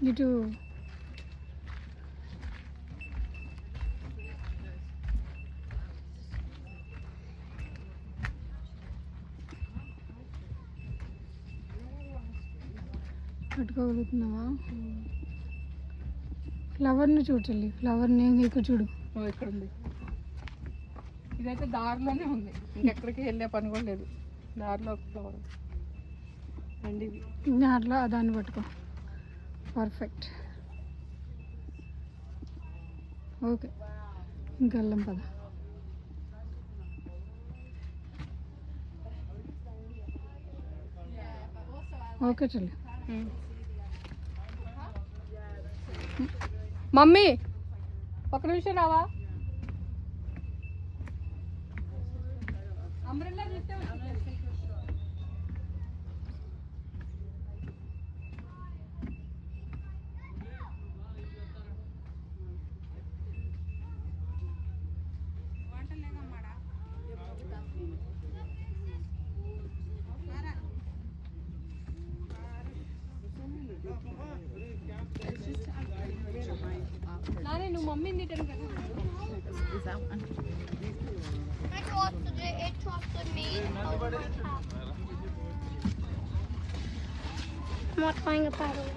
ఇటు పట్టుకోగలుగుతున్నావా? ఫ్లవర్ని చూడాలి. ఫ్లవర్ని ఇక్కడ చూడు. ఇక్కడ ఉంది. ఇదైతే దారిలోనే ఉంది, ఇంకెక్కడికి వెళ్ళే పని కూడా లేదు. దారిలో ఫ్లవర్ అండి. ఇది అట్లా దాన్ని పట్టుకో. పర్ఫెక్ట్. ఓకే, ఇంకా వెళ్ళాం పద. ఓకే చల్లి. మమ్మీ ఒక నిమిషం రావా? అంబ్రెల్లా చూస్తే నానే నువ్వు మమ్మీని తిట్టను కదా. I'm not trying a paddle.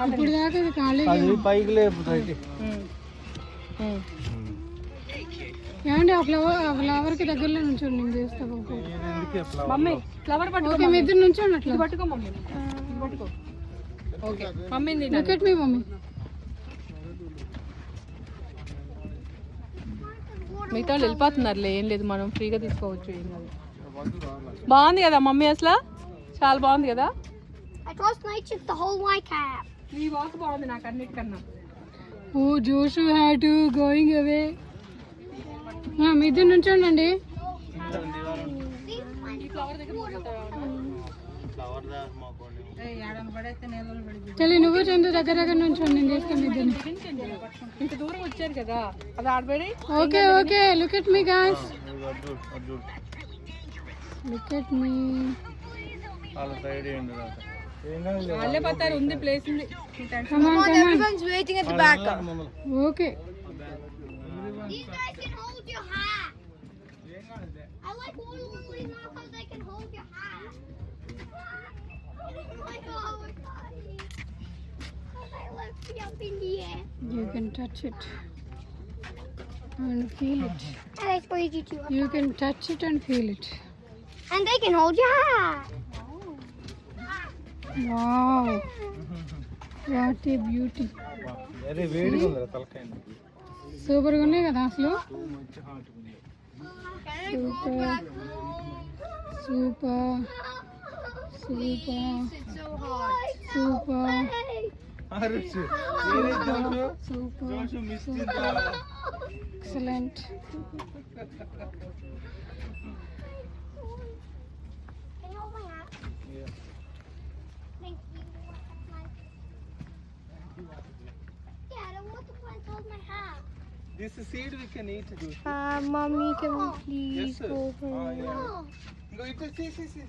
ఇప్పుడు దాకా ఇది ఖాళీ. పైకి లేపుతాయి. ఏమండి ఆ ఫ్లవర్కి దగ్గరలో నుంచోండి, నేను చేస్తాను. మమ్మీ ఫ్లవర్ పట్టుకో. ఓకే, మీ ఇద్దరు నుంచోండి అట్లా. పట్టుకో మమ్మీ, పట్టుకో. Okay mummy look at me mummy. మిగతా వాళ్ళు వెళ్ళిపోతున్నారులే, ఏం లేదు, మనం ఫ్రీగా తీసుకోవచ్చు, ఏం కాదు. బాగుంది కదా మమ్మీ, అసలు చాలా బాగుంది కదా. I trust nature the whole white cap. నీ వాక్ బాగుంది నాకు అన్నిటికన్నా. ఓ జోషు హ్యాడ్ గోయింగ్ అవే. మీ ఇద్దరు నుంచోండి. చలి నువ్వు చందు దగ్గర దగ్గర నుంచోండి, నేను చేస్తాను ఇద్దరిని. ఇంత దూరం వచ్చారు కదా, అది ఆడబడి. Okay okay, look at me guys, look at me. వాళ్ళే పడతారు, ఉంది ప్లేస్ ఉంది. Everyone's waiting at the back. Okay. These guys can hold your hat. I like water lilies now because they can hold your hat. Oh my god, we're funny. Because I lift me up in the air. You can touch it and feel it. And I squeeze you too. You can touch it and feel it. And they can hold your hat. Wow, what a beauty. అరే వేడిగా ఉందిరా తలకాయ. సూపర్గా ఉన్నాయి కదా అసలు. Super super super super super excellent. Can you hold my hat? Thank you. Yeah, the water plants hold my hat. This seed we can eat. Mommy, can we please Yes, sir. hold her? Yeah. Go eat it. See.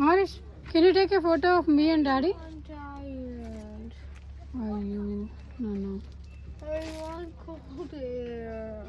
Arish, can you take a photo of me and daddy? I'm tired. Are you? No. I want cold air.